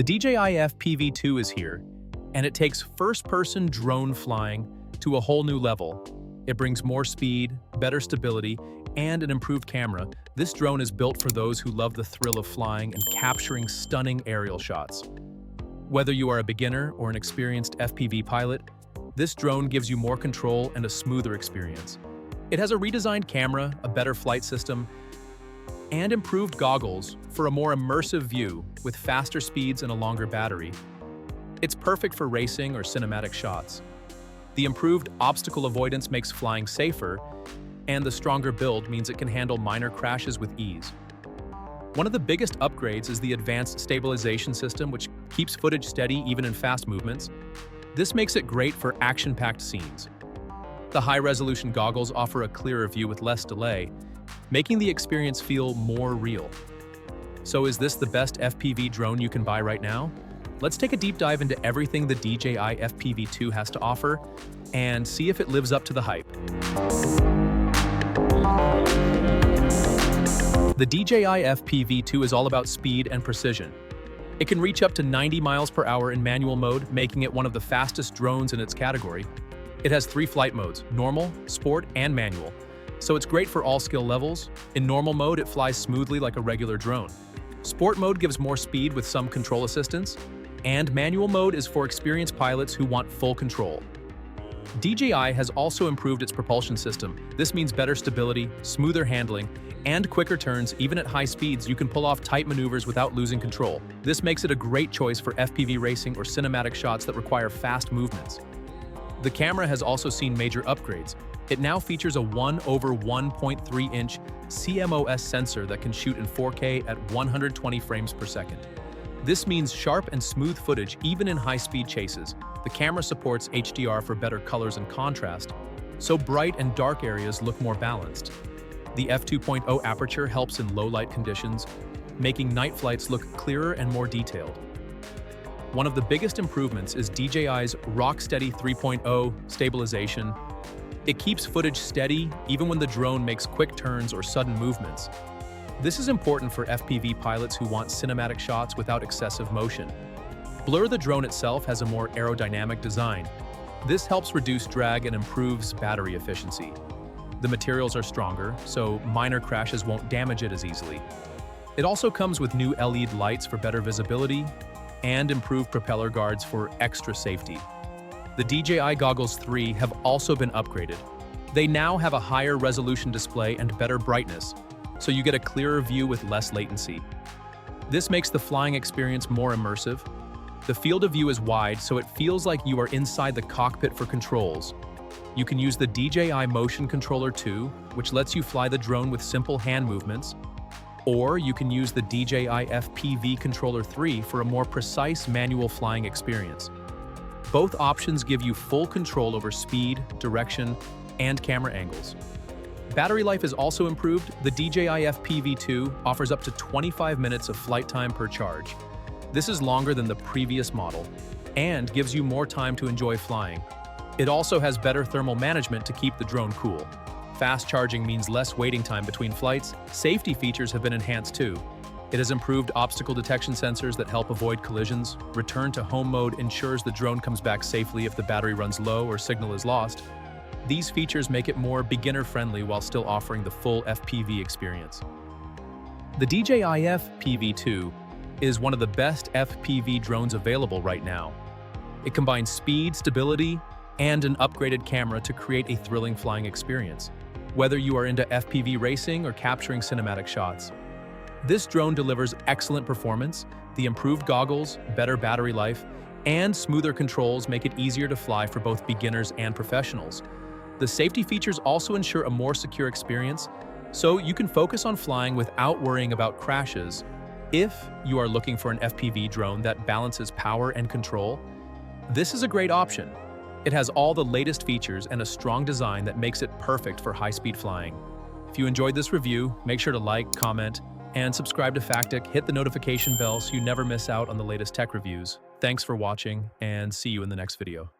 The DJI FPV2 is here, and it takes first-person drone flying to a whole new level. It brings more speed, better stability, and an improved camera. This drone is built for those who love the thrill of flying and capturing stunning aerial shots. Whether you are a beginner or an experienced FPV pilot, this drone gives you more control and a smoother experience. It has a redesigned camera, a better flight system, and improved goggles for a more immersive view with faster speeds and a longer battery. It's perfect for racing or cinematic shots. The improved obstacle avoidance makes flying safer, and the stronger build means it can handle minor crashes with ease. One of the biggest upgrades is the advanced stabilization system, which keeps footage steady even in fast movements. This makes it great for action-packed scenes. The high-resolution goggles offer a clearer view with less delay, making the experience feel more real. So is this the best FPV drone you can buy right now? Let's take a deep dive into everything the DJI FPV2 has to offer and see if it lives up to the hype. The DJI FPV2 is all about speed and precision. It can reach up to 90 miles per hour in manual mode, making it one of the fastest drones in its category. It has 3 flight modes: normal, sport, and manual. So it's great for all skill levels. In normal mode, it flies smoothly like a regular drone. Sport mode gives more speed with some control assistance, and manual mode is for experienced pilots who want full control. DJI has also improved its propulsion system. This means better stability, smoother handling, and quicker turns. Even at high speeds, you can pull off tight maneuvers without losing control. This makes it a great choice for FPV racing or cinematic shots that require fast movements. The camera has also seen major upgrades. It now features a 1/1.3-inch CMOS sensor that can shoot in 4K at 120 frames per second. This means sharp and smooth footage even in high-speed chases. The camera supports HDR for better colors and contrast, so bright and dark areas look more balanced. The f2.0 aperture helps in low-light conditions, making night flights look clearer and more detailed. One of the biggest improvements is DJI's Rocksteady 3.0 stabilization. It keeps footage steady even when the drone makes quick turns or sudden movements. This is important for FPV pilots who want cinematic shots without excessive motion. Blur, the drone itself, has a more aerodynamic design. This helps reduce drag and improves battery efficiency. The materials are stronger, so minor crashes won't damage it as easily. It also comes with new LED lights for better visibility and improved propeller guards for extra safety. The DJI Goggles 3 have also been upgraded. They now have a higher resolution display and better brightness, so you get a clearer view with less latency. This makes the flying experience more immersive. The field of view is wide, so it feels like you are inside the cockpit for controls. You can use the DJI Motion Controller 2, which lets you fly the drone with simple hand movements, or you can use the DJI FPV Controller 3 for a more precise manual flying experience. Both options give you full control over speed, direction, and camera angles. Battery life is also improved. The DJI FPV2 offers up to 25 minutes of flight time per charge. This is longer than the previous model and gives you more time to enjoy flying. It also has better thermal management to keep the drone cool. Fast charging means less waiting time between flights. Safety features have been enhanced too. It has improved obstacle detection sensors that help avoid collisions. Return to home mode ensures the drone comes back safely if the battery runs low or signal is lost. These features make it more beginner-friendly while still offering the full FPV experience. The DJI FPV2 is one of the best FPV drones available right now. It combines speed, stability, and an upgraded camera to create a thrilling flying experience, whether you are into FPV racing or capturing cinematic shots. This drone delivers excellent performance. The improved goggles, better battery life, and smoother controls make it easier to fly for both beginners and professionals. The safety features also ensure a more secure experience, so you can focus on flying without worrying about crashes. If you are looking for an FPV drone that balances power and control, this is a great option. It has all the latest features and a strong design that makes it perfect for high-speed flying. If you enjoyed this review, make sure to like, comment, and subscribe to Factic. Hit the notification bell so you never miss out on the latest tech reviews. Thanks for watching, and see you in the next video.